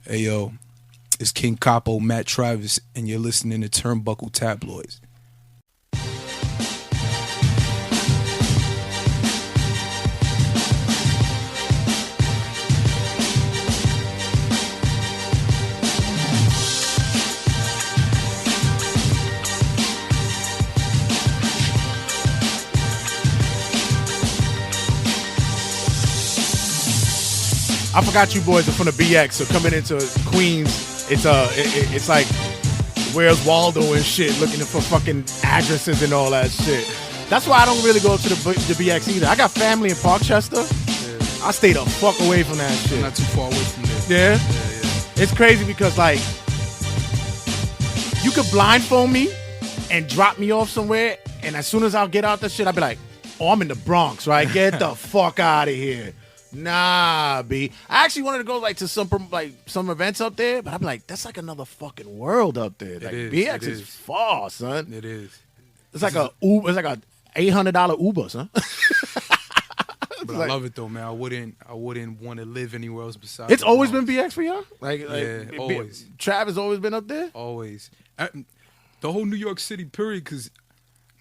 Hey yo, it's King Capo, Matt Travis, and you're listening to Turnbuckle Tabloids. I forgot you boys are from the BX, so coming into Queens, it's like where's Waldo and shit, looking for fucking addresses and all that shit. That's why I don't really go to the BX either. I got family in Parkchester. Yeah. I stay the fuck away from that shit. Not too far away from there. Yeah? It's crazy because like you could blindfold me and drop me off somewhere, and as soon as I'll get out the shit, I'll be like, oh, I'm in the Bronx, right? Get the fuck out of here. Nah, B. I actually wanted to go like to some events up there, but I'm like, that's like another fucking world up there. Like BX is far, son. It is. It's like a Uber. It's like a $800 Uber, son. But I love it though, man. I wouldn't want to live anywhere else besides. It's always been BX for y'all. Yeah, always. Trav has always been up there. Always. The whole New York City period, because.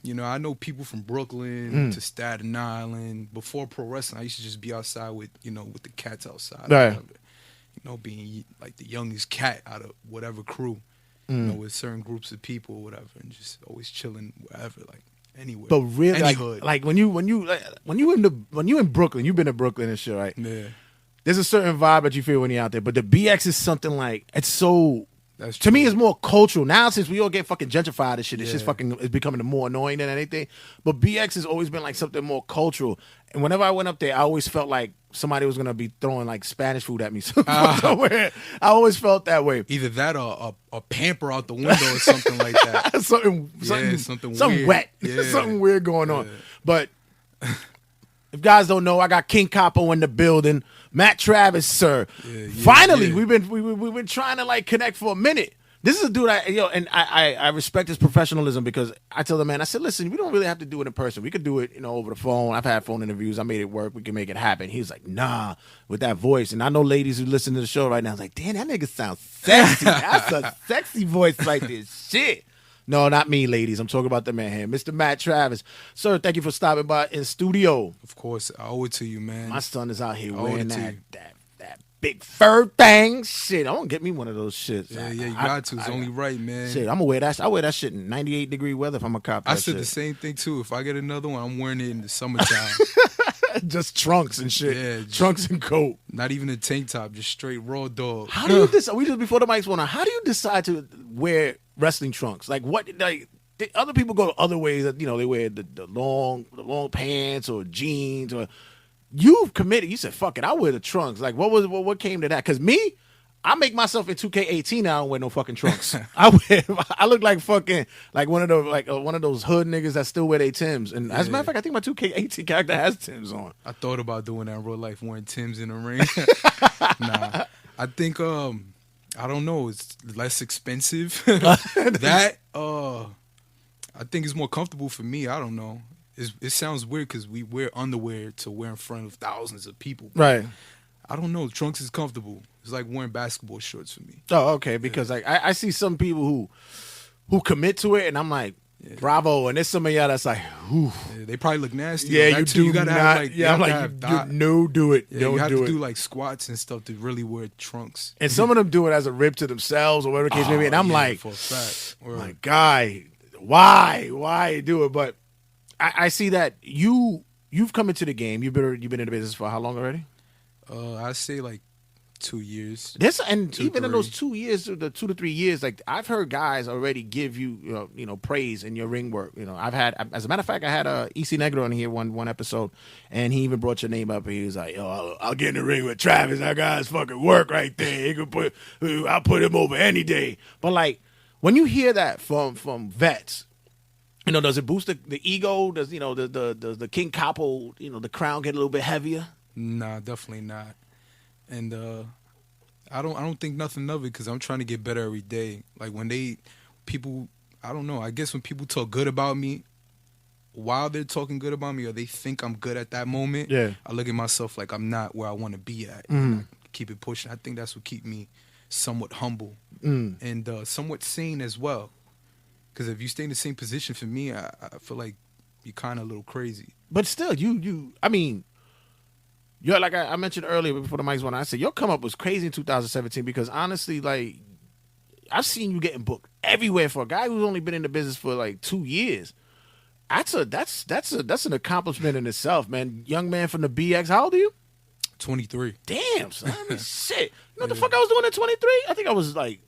You know, I know people from Brooklyn to Staten Island. Before pro wrestling, I used to just be outside with the cats outside. Right. You know, being like the youngest cat out of whatever crew. You know, with certain groups of people or whatever, and just always chilling wherever, like anywhere. But really, like when you in Brooklyn, you've been to Brooklyn and shit, right? Yeah. There's a certain vibe that you feel when you're out there. But the BX is something like it's so. That's to me, it's more cultural now. Since we all get fucking gentrified and shit, it's just Yeah. it's becoming more annoying than anything. But BX has always been like something more cultural. And whenever I went up there, I always felt like somebody was gonna be throwing like Spanish food at me somewhere. I always felt that way. Either that or a pamper out the window or something like that. something wet, Yeah. something weird going on. But if guys don't know, I got King Capo in the building. Matt Travis, sir. Finally, we've been trying to like connect for a minute. This is a dude I respect his professionalism because I tell the man, I said, listen, we don't really have to do it in person. We could do it, over the phone. I've had phone interviews. I made it work. We can make it happen. He's like, nah, with that voice. And I know ladies who listen to the show right now, it's like, damn, that nigga sounds sexy. That's a sexy voice like this shit. No, not me, ladies. I'm talking about the man here, Mr. Matt Travis. Sir, thank you for stopping by in studio. Of course, I owe it to you, man. My son is out here wearing that big fur thing. Shit, I want to get me one of those shits. Yeah, you got to. It's only right, man. Shit, I'm going to wear that. I wear that shit in 98-degree weather if I'm a cop. I said the same thing, too. If I get another one, I'm wearing it in the summertime. Just trunks and shit. Yeah, trunks and coat. Not even a tank top, just straight raw dog. How do you decide? We just before the mics went on. How do you decide to wear wrestling trunks? Like what? Like other people go other ways. That they wear the long pants or jeans. Or you've committed. You said fuck it. I wear the trunks. Like what came to that? Because me. I make myself in 2K18. I don't wear no fucking trunks. I look like fucking like one of those hood niggas that still wear their Timbs. And as a matter of fact, I think my 2K18 character has Timbs on. I thought about doing that in real life, wearing Timbs in the ring. Nah, I think I don't know. It's less expensive. I think it's more comfortable for me. I don't know. It sounds weird because we wear underwear to wear in front of thousands of people. Right. I don't know. Trunks is comfortable. It's like wearing basketball shorts for me. Oh, okay. Because like I see some people who commit to it, and I'm like, bravo. And there's some of y'all that's like, whew. Yeah, they probably look nasty. Yeah, you do. You gotta not, have like, yeah, I'm like, no, do it. Yeah, Don't you have do to it. do like squats and stuff to really wear trunks. And some of them do it as a rip to themselves or whatever the case may be. And I'm like, for a fact. My guy, why do it? But I see that you've come into the game. You've been in the business for how long already? I say like 2 years. Even in those 2 years, the 2 to 3 years, like I've heard guys already give you, praise in your ring work. I've had, as a matter of fact, I had EC Negro on here one episode, and he even brought your name up. And he was like, "Yo, I'll get in the ring with Travis. That guy's fucking work right there. I'll put him over any day." But like when you hear that from vets, does it boost the ego? Does the King Capo, the crown get a little bit heavier? Nah, definitely not. And I don't think nothing of it because I'm trying to get better every day. Like when people, I don't know. I guess when people talk good about me, while they're talking good about me or they think I'm good at that moment, I look at myself like I'm not where I want to be at. And I keep it pushing. I think that's what keep me somewhat humble and somewhat sane as well. Because if you stay in the same position, for me, I feel like you're kind of a little crazy. But still, I mean, you're like I mentioned earlier before the mics went on, I said your come up was crazy in 2017 because honestly, like, I've seen you getting booked everywhere for a guy who's only been in the business for like 2 years. That's an accomplishment in itself, man. Young man from the BX. How old are you? 23. Damn, son. I mean, shit. You know what the fuck I was doing at 23? I think I was like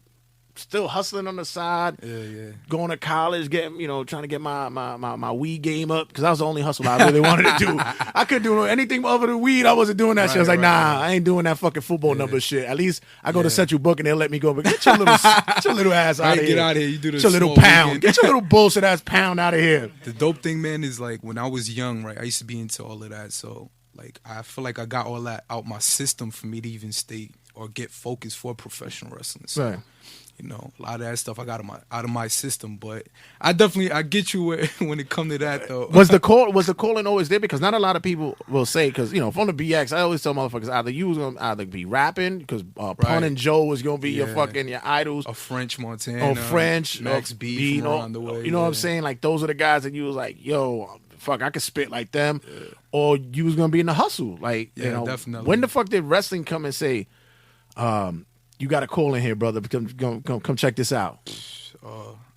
still hustling on the side. Yeah. Going to college, trying to get my weed game up because that was the only hustle I really wanted to do. I couldn't do anything other than weed. I wasn't doing that shit. I was like, I ain't doing that fucking football number shit. At least I go to Central Book and they'll let me go. But get your little ass out of here. Get out of here. You do the Get your little pound. Weekend. Get your little bullshit ass pound out of here. The dope thing, man, is like when I was young, right? I used to be into all of that. So like I feel like I got all that out my system for me to even stay or get focused for professional wrestling. So, right. You know, a lot of that stuff I got out of my system, but I get you when it comes to that though. Was the calling always there? Because not a lot of people will say, because from the BX, I always tell motherfuckers either you was gonna be rapping because Pun and Joe was gonna be your idols, a French Montana, Max B from around the way. You know what I'm saying? Like those are the guys that you was like, yo, fuck, I could spit like them, or you was gonna be in the hustle, like definitely. When the fuck did wrestling come and say, you got a call in here, brother. Come check this out.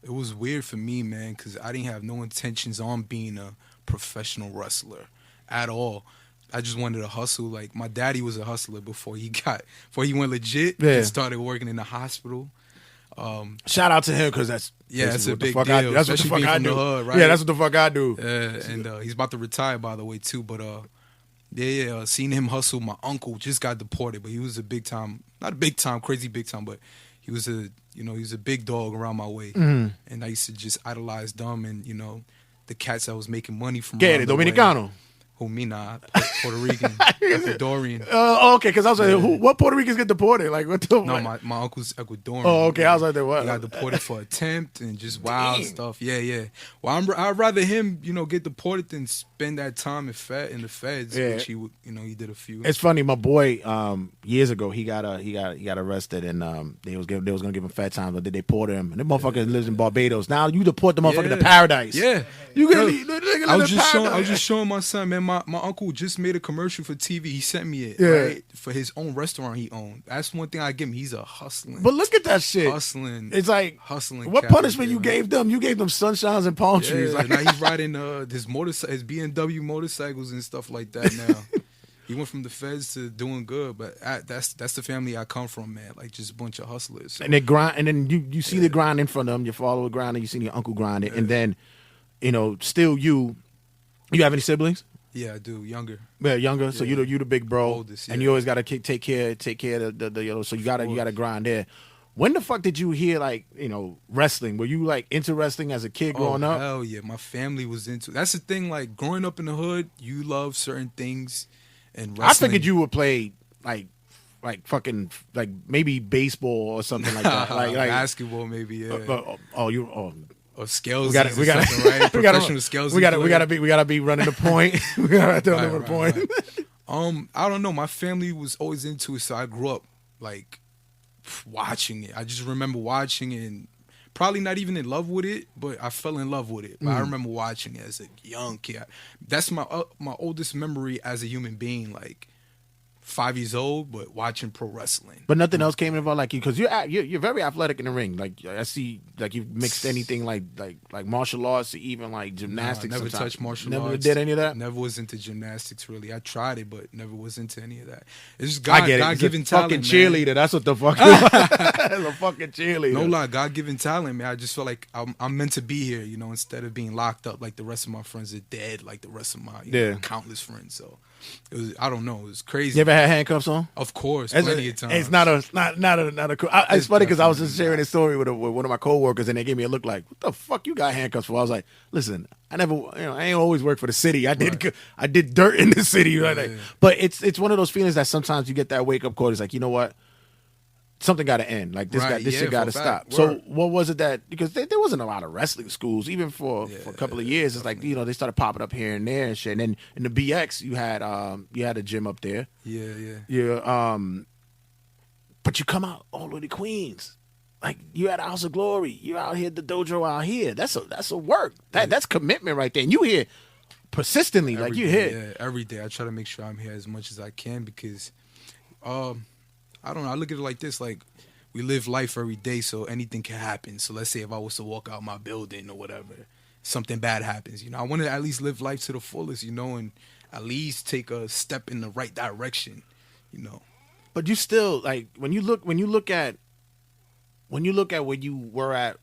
It was weird for me, man, because I didn't have no intentions on being a professional wrestler at all. I just wanted to hustle. Like my daddy was a hustler before he went legit and started working in the hospital. Shout out to him because that's a big deal. That's what the fuck I do. Hood, right? Yeah, that's what the fuck I do. And he's about to retire, by the way, too. But seeing him hustle. My uncle just got deported, but he was not a big time, crazy big time, but he was a big dog around my way. Mm-hmm. And I used to just idolize them and, the cats that was making money from ¿Qué eres, dominicano? Humina, Puerto Rican, Ecuadorian. Okay, because I was like, what Puerto Ricans get deported? Like, what the? No, my uncle's Ecuadorian. Oh, okay. I was like, what? He got deported for attempt and just wild stuff. Yeah. Well, I'd rather him, get deported than spend that time in the feds, which he would, he did a few. It's funny, my boy, years ago, he got arrested and they was gonna give him fed time, but they deported him. And the motherfucker lives in Barbados. Now you deport the motherfucker to paradise. Yeah, I was just showing my son, man. My uncle just made a commercial for TV. He sent me it, right? For his own restaurant he owned. That's one thing I give him. He's a hustling. But look at that shit. Hustling. It's like hustling. What punishment you gave them? You gave them sunshines and palm trees. Like, now he's riding his BMW motorcycles and stuff like that now. He went from the feds to doing good, but that's the family I come from, man. Like just a bunch of hustlers. So. And they grind, and then you see the grind in front of them. Your father grinding, you see your uncle grinding, and then still you have any siblings? Yeah, I do. Younger. Yeah, younger. Yeah. So you the big bro, oldest, and you always gotta take care of the so you gotta grind there. When the fuck did you hear wrestling? Were you like into wrestling as a kid growing up? Hell yeah, my family was into. That's the thing. Like growing up in the hood, you love certain things, and wrestling. I figured you would play like fucking maybe baseball or something like that, like basketball maybe. Yeah. Or scales. We got right? Professional scales. We gotta be running the point. We gotta throw the point. Right. I don't know. My family was always into it, so I grew up like watching it. I just remember watching it and probably not even in love with it, but I fell in love with it. But I remember watching it as a young kid. That's my oldest memory as a human being, like 5 years old, but watching pro wrestling. But nothing else came involved like you, because you're very athletic in the ring. Like I see, like you've mixed anything like martial arts, to even like gymnastics. No, I never touched martial arts. Never did any of that. Never was into gymnastics really. I tried it, but never was into any of that. It's just God-given talent. Fucking cheerleader. Man. That's what the fuck. It's a fucking cheerleader. No lie, God-given talent, man. I just feel like I'm meant to be here. Instead of being locked up like the rest of my friends are dead, like the rest of my countless friends. So. It was, I don't know. It was crazy. You ever had handcuffs on? Of course, plenty of times. It's not a cool. It's funny because I was just sharing this story with one of my coworkers, and they gave me a look like, "What the fuck you got handcuffs for?" I was like, "Listen, I ain't always worked for the city. I did dirt in the city, right?" Yeah. But it's one of those feelings that sometimes you get that wake up call. It's like, you know what? Something got to end. Like this shit got to stop. Word. So what was it that, because there wasn't a lot of wrestling schools even for a couple of years. It's like, they started popping up here and there and shit. And then in the BX you had a gym up there. Yeah. Yeah. but you come out all the way to Queens. Like, you at House of Glory. You out here at the dojo out here. That's a work. That's commitment right there. And you here persistently, like you here. Yeah, every day. I try to make sure I'm here as much as I can because, I don't know. I look at it like this. Like, we live life every day, so anything can happen. So let's say if I was to walk out my building or whatever, something bad happens. I want to at least live life to the fullest, and at least take a step in the right direction, But you still, like, when you look at where you were at,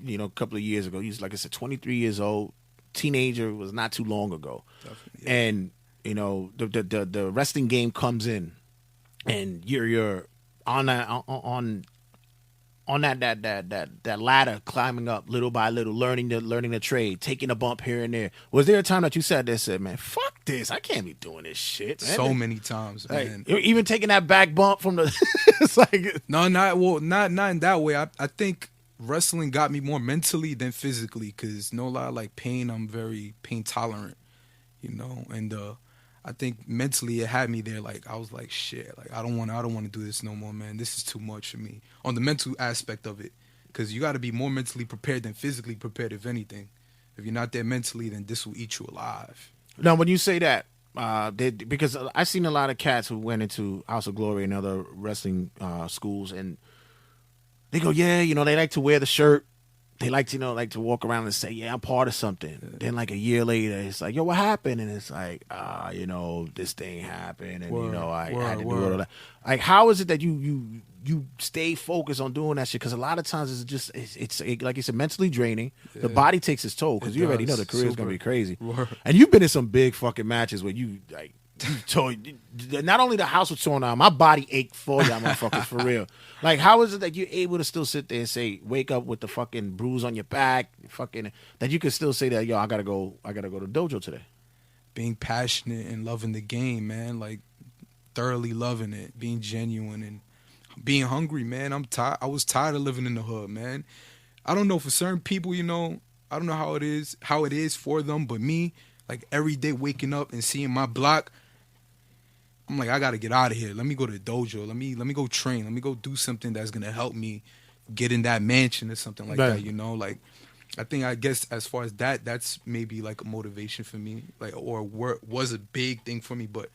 a couple of years ago, you was, like I said, 23 years old, teenager, was not too long ago. Definitely, yeah. And, the wrestling game comes in and you're on that ladder, climbing up little by little, learning the trade, taking a bump here and there. Was there a time that you sat there and said, man, fuck this, I can't be doing this shit, man? So many times, man. Even taking that back bump from the it's like not in that way. I think wrestling got me more mentally than physically, because no lie, like pain, I'm very pain tolerant, and I think mentally it had me there. Like, I was like, shit, like I don't want to do this no more, man. This is too much for me on the mental aspect of it, because you got to be more mentally prepared than physically prepared. If anything, if you're not there mentally, then this will eat you alive. Now, when you say that, because I've seen a lot of cats who went into House of Glory and other wrestling schools, and they go, yeah, they like to wear the shirt. They like to, like to walk around and say, yeah, I'm part of something. Yeah. Then like a year later, it's like, yo, what happened? And it's like, this thing happened. And, I had to do all that. Like, how is it that you stay focused on doing that shit? Because a lot of times it's just, it's like you said, mentally draining. Yeah. The body takes its toll because you already know the career's going to be crazy. Word. And you've been in some big fucking matches where you, like, not only the house was torn down, my body ached for y'all motherfuckers, for real. Like, how is it that you're able to still sit there and say, wake up with the fucking bruise on your back, fucking, that you can still say that, yo, I gotta go to dojo today? Being passionate and loving the game, man. Like, thoroughly loving it, being genuine and being hungry, man. I was tired of living in the hood, man. I don't know, for certain people, I don't know how it is for them, but me, like, every day waking up and seeing my block, I'm like, I got to get out of here. Let me go to the dojo. Let me go train. Let me go do something that's going to help me get in that mansion or something like that, Like, I guess as far as that's maybe like a motivation for me, like, or was a big thing for me. But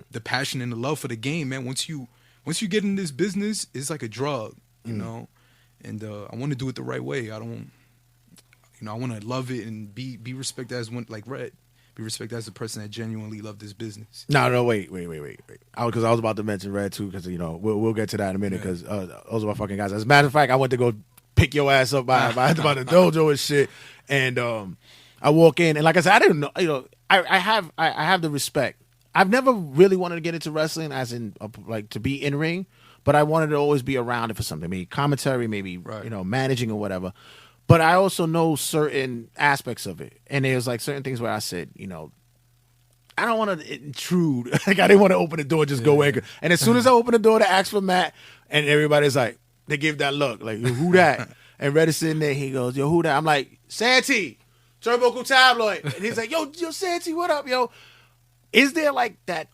the passion and the love for the game, man, once you get in this business, it's like a drug, know? And I want to do it the right way. I don't, I want to love it and be respected as one, like Red. Be respected as a person that genuinely loved this business. No, wait. Because I was about to mention Red too, because we'll get to that in a minute, because those are my fucking guys. As a matter of fact, I went to go pick your ass up by the dojo and shit, and I walk in, and like I said, I didn't know. I have the respect. I've never really wanted to get into wrestling, as in like to be in ring, but I wanted to always be around it for something, maybe commentary, maybe managing or whatever. But I also know certain aspects of it. And there's like certain things where I said, I don't want to intrude. Like, I didn't want to open the door, just go in. And as soon as I open the door to ask for Matt, and everybody's like, they give that look, like, who that? And Red is sitting there, he goes, yo, who that? I'm like, Santee, Turbo Tabloid. And he's like, yo, Santee, what up, yo? Is there like that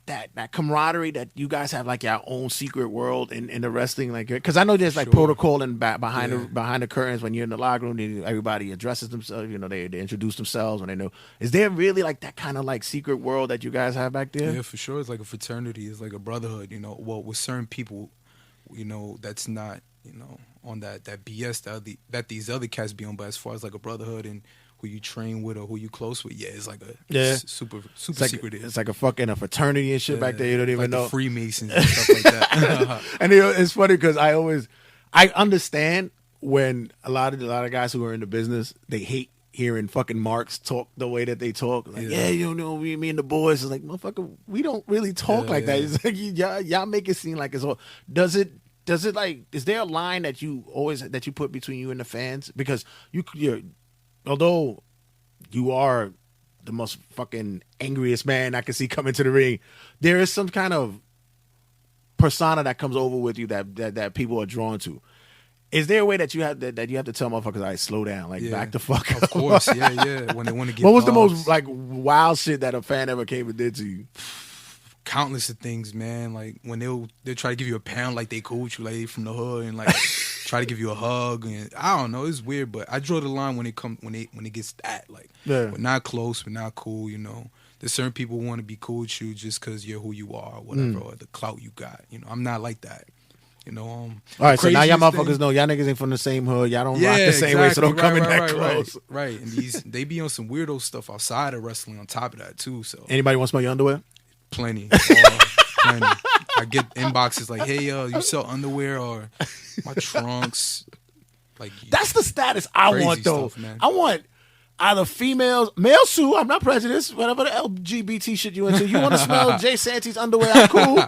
camaraderie that you guys have, like your own secret world in the wrestling? Like, because I know there's like protocol and behind the curtains when you're in the locker room, everybody addresses themselves. They introduce themselves when they know. Is there really like that kind of like secret world that you guys have back there? Yeah, for sure. It's like a fraternity. It's like a brotherhood. Well, with certain people, that's not on that BS that these other cats be on. But as far as like a brotherhood and who you train with or who you close with, it's like a super secret. It's like a fucking a fraternity and shit back there. You don't even know. The Freemasons and stuff like that. And it's funny because I understand when a lot of guys who are in the business, they hate hearing fucking marks talk the way that they talk. Like, me and the boys is like, motherfucker, we don't really talk like that. It's like y'all make it seem like it's all. Does it like, is there a line that you put between you and the fans? Because you're although you are the most fucking angriest man I can see coming to the ring, there is some kind of persona that comes over with you that people are drawn to. Is there a way that you have to tell motherfuckers, all right, slow down, like back the fuck up? Of course, yeah. When they want to get what was the most like wild shit that a fan ever came and did to you? countless of things, man. Like when they'll try to give you a pound, like they cool with you, like they from the hood, and like try to give you a hug, and I don't know, it's weird. But I draw the line when it gets that, like, we're not close, we're not cool, you know. There's certain people who want to be cool with you just because you're who you are, or whatever, or the clout you got. You know, I'm not like that. You know, all right, so now y'all motherfuckers know y'all niggas ain't from the same hood. Y'all don't rock the same way, so don't come in that close. Right, and they be on some weirdo stuff outside of wrestling on top of that too. So anybody want to smell your underwear? Plenty. Plenty. I get inboxes like, "Hey, you sell underwear or my trunks?" Like that's the status I want though. Stuff, man. I want either females, male Sue. I'm not prejudiced. Whatever the LGBT shit you into, you want to smell Jay Santee's underwear? I'm cool.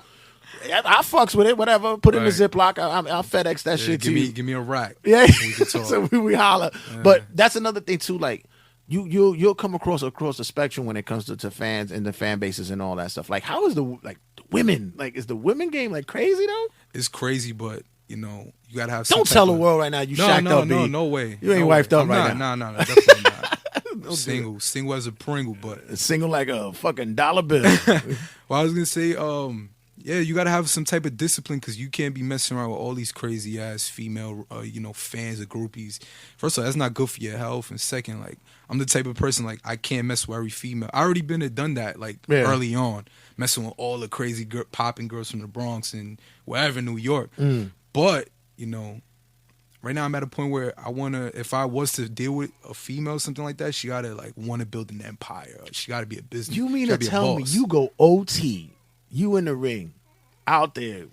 I fucks with it, whatever. Put it in the Ziploc. I'll FedEx that shit to you. Give me a rack. Yeah, so we holler. Yeah. But that's another thing too. Like you'll come across the spectrum when it comes to fans and the fan bases and all that stuff. Like how is the women? Like is the women game like crazy though? It's crazy, but you know you gotta have. Don't tell the world right now you shacked up. No way. You ain't wifed up right now. No, definitely not. Single as a Pringle, but single like a fucking dollar bill. Well, I was gonna say, yeah, you gotta have some type of discipline because you can't be messing around with all these crazy ass female, fans or groupies. First of all, that's not good for your health, and second, like I'm the type of person like I can't mess with every female. I already been and done that early on, messing with all the crazy popping girls from the Bronx and wherever in New York. But right now I'm at a point where I wanna, if I was to deal with a female or something like that, she gotta like want to build an empire. She gotta be a business. You mean to tell me you go OT, you in the ring, out there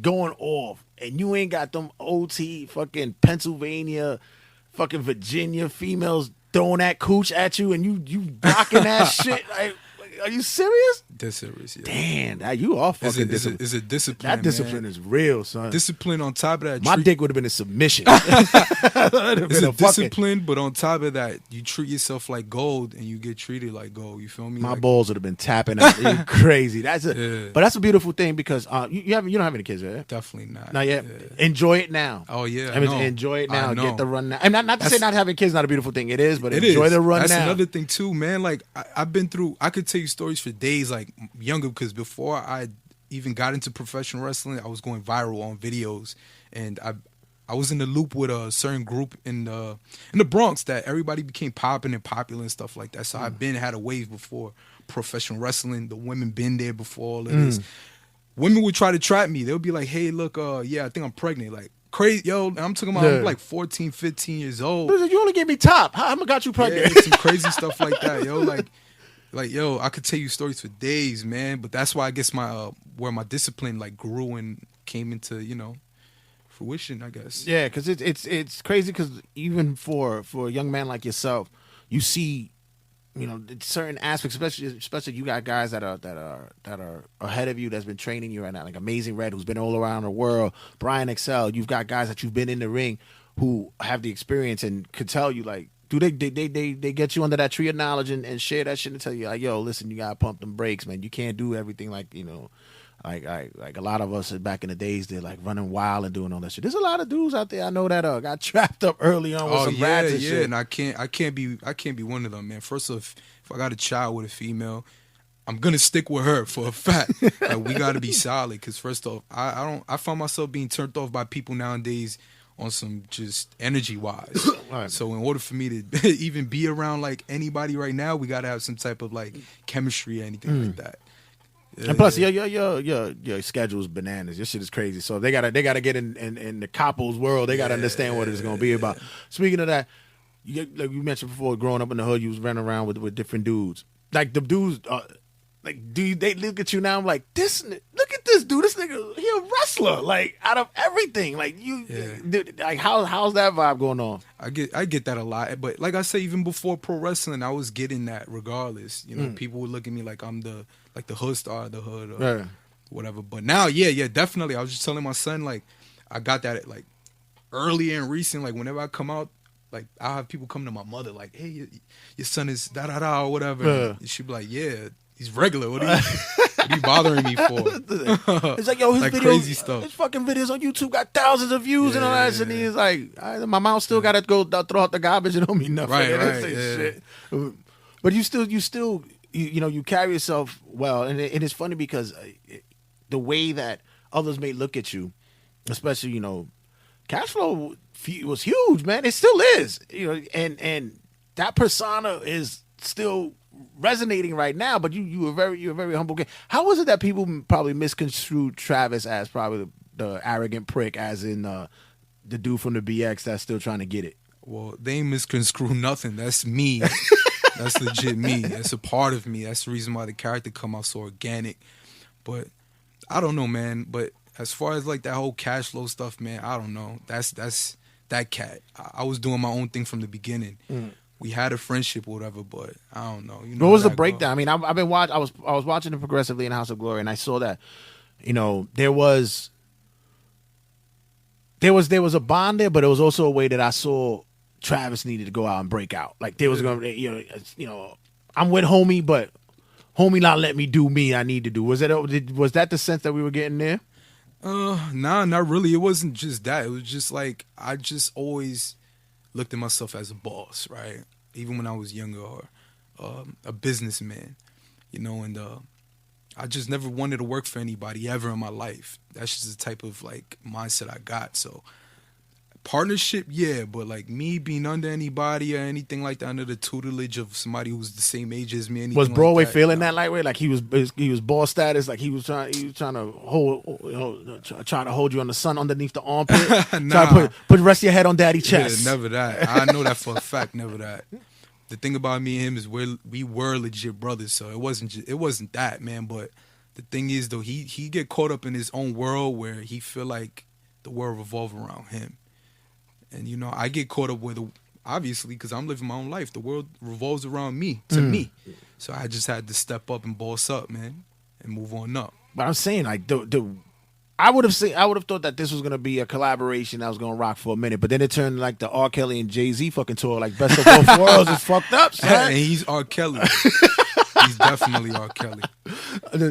going off, and you ain't got them OT fucking Pennsylvania, fucking Virginia females throwing that cooch at you, and you rocking that shit? Like, are you serious? Dead serious, yeah. Damn, you are fucking disciplined. It's a discipline. That discipline is real, son. Discipline on top of that. My dick would have been a submission. It's a discipline, but on top of that, you treat yourself like gold and you get treated like gold. You feel me? My balls would have been tapping out. You're crazy. But that's a beautiful thing because you don't have any kids, right? Definitely not. Not yet. Yeah. Enjoy it now. Oh yeah. I mean, enjoy it now. Get the run now. I'm not to say not having kids is not a beautiful thing. It is, but enjoy the run now. That's another thing too, man. Like I've been through. I could tell you stories for days, like younger, because before I even got into professional wrestling, I was going viral on videos, and I was in the loop with a certain group in the Bronx that everybody became popping and popular and stuff like that. So I've had a wave before professional wrestling. The women been there before all of this. Women would try to trap me. They would be like, "Hey, look, yeah, I think I'm pregnant." Like crazy, yo. I'm talking about I'm like 14, 15 years old. You only gave me top. How I got you pregnant? Yeah, some crazy stuff like that, yo. Like, yo, I could tell you stories for days, man. But that's why I guess my where my discipline like grew and came into fruition, I guess. Yeah, because it's crazy because even for a young man like yourself, you see, certain aspects, especially you got guys that are ahead of you that's been training you right now, like Amazing Red, who's been all around the world, Brian Excel. You've got guys that you've been in the ring who have the experience and could tell you like. Do they get you under that tree of knowledge and share that shit and tell you like, yo, listen, you gotta pump them brakes, man. You can't do everything like like a lot of us back in the days did, like running wild and doing all that shit. There's a lot of dudes out there I know that got trapped up early on with some rats and shit. And I can't be one of them, man. First off, if I got a child with a female, I'm gonna stick with her for a fact. Like we gotta be solid, because first off, I find myself being turned off by people nowadays on some just energy wise. Right. So in order for me to even be around like anybody right now, we gotta have some type of like chemistry or anything like that. And plus, your schedule's bananas. Your shit is crazy. So they gotta get in the Kapo's world. They gotta understand what it's gonna be about. Speaking of that, like you mentioned before, growing up in the hood, you was running around with different dudes. Like the dudes. They look at you now? I'm like, look at this dude. This nigga, he a wrestler. Like out of everything, like like how's that vibe going on? I get that a lot, but like I say, even before pro wrestling, I was getting that regardless. People would look at me like I'm the hood star of the hood or whatever. But now, yeah, definitely. I was just telling my son like I got that like early and recent. Like whenever I come out, like I'll have people come to my mother like, "Hey, your son is da da da" or whatever. And she'd be like, "Yeah. He's regular. What are you bothering me for?" It's like, yo, his like videos, crazy stuff. His fucking videos on YouTube got thousands of views and all that shit. And he's like, my mom still got to go throw out the garbage. It don't mean nothing. Right. Shit. But you still you carry yourself well, and it's funny because the way that others may look at you, especially cash flow was huge, man. It still is, and that persona is still resonating right now. But you're a very humble guy. How was it that people probably misconstrued Travis as probably the arrogant prick, as in the dude from the BX that's still trying to get it? Well, they ain't misconstrue nothing. That's me. That's legit me. That's a part of me. That's the reason why the character come out so organic. But I don't know, man. But as far as like that whole cash flow stuff, man, I don't know. That's that cat. I was doing my own thing from the beginning. We had a friendship or whatever, but I don't know. What was the breakdown? I mean, I've been watching. I was watching it progressively in House of Glory, and I saw that there was a bond there, but it was also a way that I saw Travis needed to go out and break out. Like there was going to, I'm with homie, but homie not let me do me. I need to do. Was that the sense that we were getting there? Nah, not really. It wasn't just that. It was just like I just always looked at myself as a boss, right? Even when I was younger, or a businessman, and I just never wanted to work for anybody ever in my life. That's just the type of like mindset I got. So partnership, yeah, but like me being under anybody or anything like that, under the tutelage of somebody who's the same age as me. Was Broadway feeling that way? Like he was boss status, like he was trying to hold, trying to hold you on the sun underneath the armpit. Nah. Trying to put the rest of your head on daddy's chest. Yeah, never that. I know that for a fact. Never that. The thing about me and him is we were legit brothers, so it wasn't that, man. But the thing is, though, he get caught up in his own world where he feel like the world revolve around him. And, I get caught up with, obviously, because I'm living my own life. The world revolves around me, to me. So I just had to step up and boss up, man, and move on up. But I'm saying, like, I would have thought that this was going to be a collaboration that was going to rock for a minute. But then it turned like the R. Kelly and Jay-Z fucking tour, like Best of Both Worlds is fucked up, son. And he's R. Kelly. He's definitely R. Kelly.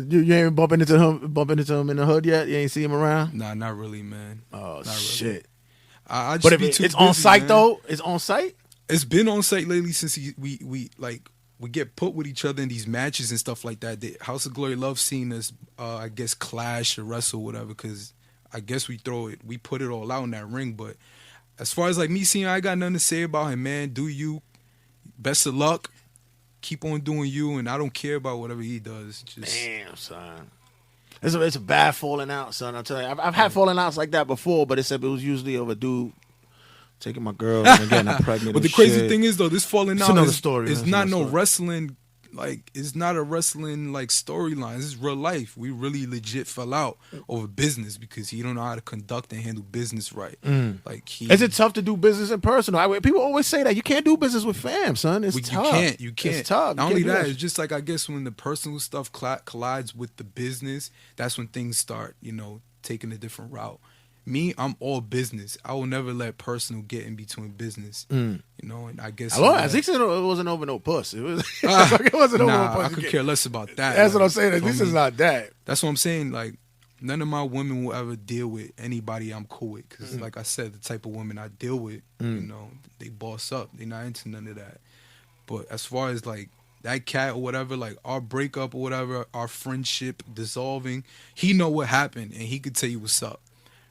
You ain't bumping into him in the hood yet? You ain't see him around? Nah, not really, man. Oh, not shit. Really. I just but be if too it's busy, on site, man. though? It's on site? It's been on site lately since we get put with each other in these matches and stuff like that. The House of Glory loves seeing us, I guess, clash or wrestle or whatever, because I guess we put it all out in that ring. But as far as like me seeing, I got nothing to say about him, man. Do you. Best of luck. Keep on doing you, and I don't care about whatever he does. Damn, son. It's a bad falling out, son. I'll tell you. I've had falling outs like that before, but it was usually of a dude taking my girl and getting her pregnant. But the crazy thing is, though, this falling out another story. It's not no wrestling. Like, it's not a wrestling like storyline. This is real life. We really legit fell out over business because he don't know how to conduct and handle business right. Like is it tough to do business in person? People always say that you can't do business with fam, son. It's tough. You can't. It's tough. Not only that, it's just like I guess when the personal stuff collides with the business, that's when things start, taking a different route. Me, I'm all business. I will never let personal get in between business. And I guess as he said, it wasn't over no puss. It wasn't over no puss. I could care less about that. That's what I'm saying. This is not that. That's what I'm saying. Like, none of my women will ever deal with anybody I'm cool with. Because, like I said, the type of women I deal with, they boss up. They're not into none of that. But as far as, like, that cat or whatever, like, our breakup or whatever, our friendship dissolving, he know what happened, and he could tell you what's up.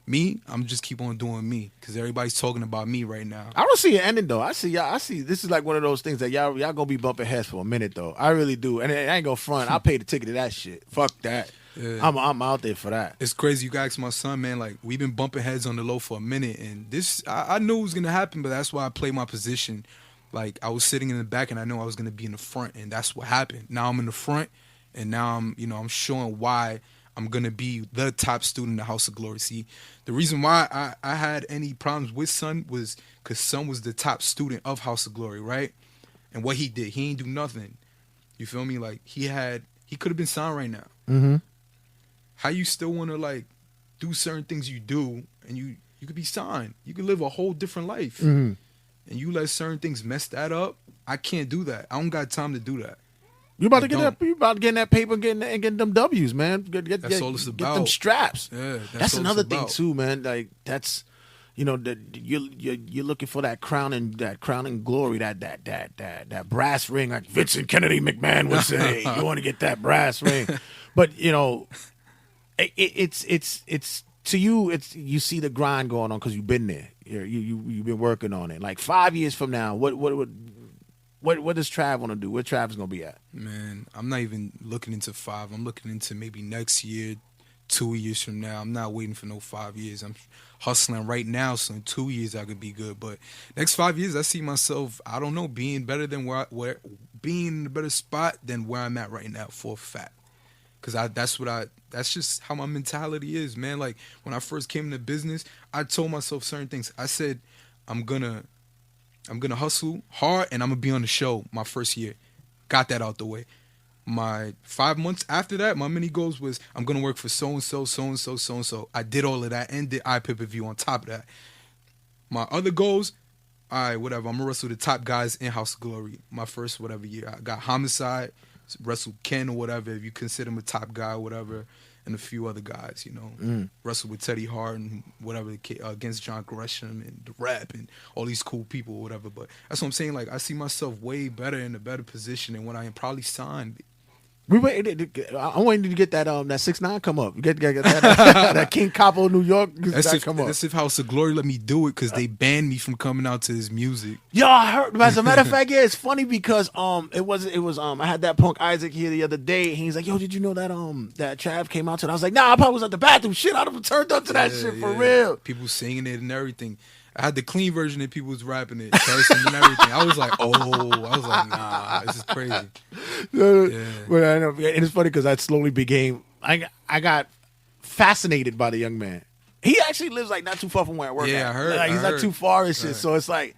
Me, I'm just keep on doing me because everybody's talking about me right now. I don't see it ending though. I see this is like one of those things that y'all gonna be bumping heads for a minute though. I really do, and I ain't gonna front. I paid the ticket to that shit. Fuck that. Yeah. I'm out there for that. It's crazy. You guys, my son, man. Like we've been bumping heads on the low for a minute, and this I knew it was gonna happen, but that's why I played my position. Like I was sitting in the back, and I knew I was gonna be in the front, and that's what happened. Now I'm in the front, and now I'm showing why I'm going to be the top student in the House of Glory. See, the reason why I had any problems with Son was because Son was the top student of House of Glory, right? And what he did, he ain't do nothing. You feel me? Like, he could have been signed right now. Mm-hmm. How you still want to, like, do certain things you do, and you could be signed. You could live a whole different life. Mm-hmm. And you let certain things mess that up. I can't do that. I don't got time to do that. You about to get that? You about to get in that paper and getting them W's, man. That's all it's about. Get them straps. Yeah, that's another thing too, man. Like you know, you're looking for that crowning glory, that brass ring, like Vincent Kennedy McMahon would say. You want to get that brass ring, but you know, it's to you. It's you see the grind going on because you've been there. You've been working on it. Like 5 years from now, what does Trav want to do? Where Trav's gonna be at? Man, I'm not even looking into 5. I'm looking into maybe next year, 2 years from now. I'm not waiting for no 5 years. I'm hustling right now, so in 2 years I could be good. But next 5 years, I see myself, I don't know, being better than being in a better spot than where I'm at right now for a fact. Cause that's just how my mentality is, man. Like when I first came into business, I told myself certain things. I said, I'm gonna hustle hard and I'm gonna be on the show my first year. Got that out the way. My 5 months after that, my mini goals was I'm gonna work for so and so, so and so, so and so. I did all of that and did iPay-per-view on top of that. My other goals, all right, whatever. I'm gonna wrestle the top guys in House of Glory. My first whatever year, I got Homicide, wrestle Ken or whatever, if you consider him a top guy or whatever, and a few other guys, you know. Wrestle with Teddy Hart and whatever, against John Gresham and The Rap and all these cool people or whatever. But that's what I'm saying. Like, I see myself way better in a better position than when I am probably signed. I'm waiting to get that 6ix9ine come up. Get that King Capo, New York. That's if House of Glory let me do it because they banned me from coming out to his music. Yo, I heard. As a matter of fact, yeah, it's funny because it was I had that Punk Isaac here the other day. And he's like, yo, did you know that that Trav came out to it? I was like, nah, I probably was at the bathroom. Shit, I'd have turned up to that shit for real. People singing it and everything. I had the clean version and people was rapping it, cursing and everything. I was like, nah, this is crazy. Yeah. But I know, and it's funny because I slowly became, I got fascinated by the young man. He actually lives like not too far from where I work. Yeah, at. I heard. Like, he's not too far and shit. Right. So it's like,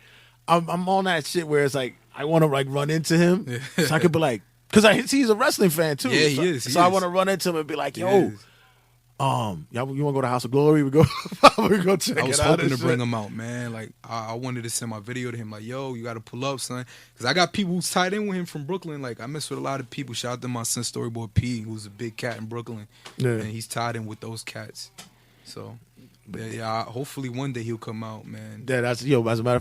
I'm on that shit where it's like, I want to like run into him so I could be like, because he's a wrestling fan too. Yeah, so, he is. So I want to run into him and be like, yo. Y'all, you want to go to House of Glory? We go check it out. I was hoping to bring him out, man. Like I wanted to send my video to him, like, yo, you got to pull up, son, because I got people who's tied in with him from Brooklyn. Like I mess with a lot of people. Shout out to my son, Storyboy P, who's a big cat in Brooklyn, and he's tied in with those cats. So hopefully one day he'll come out, man. Yeah, as a matter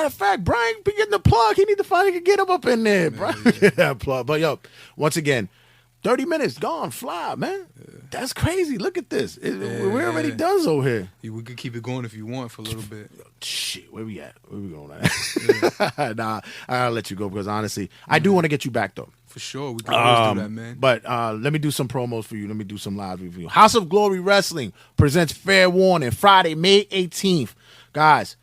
of fact, Brian be getting the plug. He need to finally get him up in there, Brian. Yeah, plug. But once again. 30 minutes gone, fly, man. Yeah. That's crazy. Look at this. We're already done over here. Yeah, we could keep it going if you want for a little bit. Shit, where we at? Where we going at? Nah, I'll let you go because honestly, I do want to get you back though. For sure, we can always do that, man. But let me do some promos for you. Let me do some live review. House of Glory Wrestling presents Fair Warning Friday, May 18th. Guys,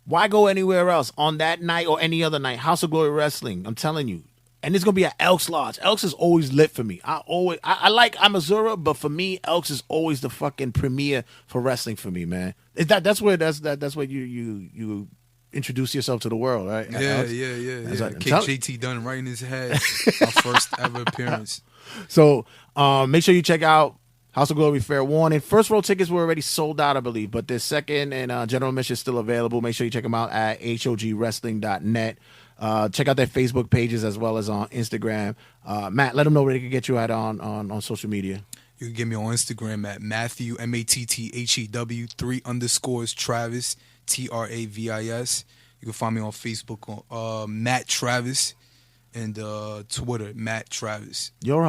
why go anywhere else on that night or any other night? House of Glory Wrestling, I'm telling you. And it's gonna be at Elks Lodge. Elks is always lit for me. I like Amazura, but for me, Elks is always the fucking premiere for wrestling for me, man. That's where you introduce yourself to the world, right? Yeah. Like, JT Dunn right in his head. Our first ever appearance. So make sure you check out House of Glory Fair Warning. First row tickets were already sold out, I believe, but the second and general admission is still available. Make sure you check them out at hogwrestling.net. Check out their Facebook pages as well as on Instagram. Matt, let them know where they can get you at on social media. You can get me on Instagram at Matthew, MATTHEW, 3_ Travis, TRAVIS. You can find me on Facebook on Matt Travis and Twitter, Matt Travis. Your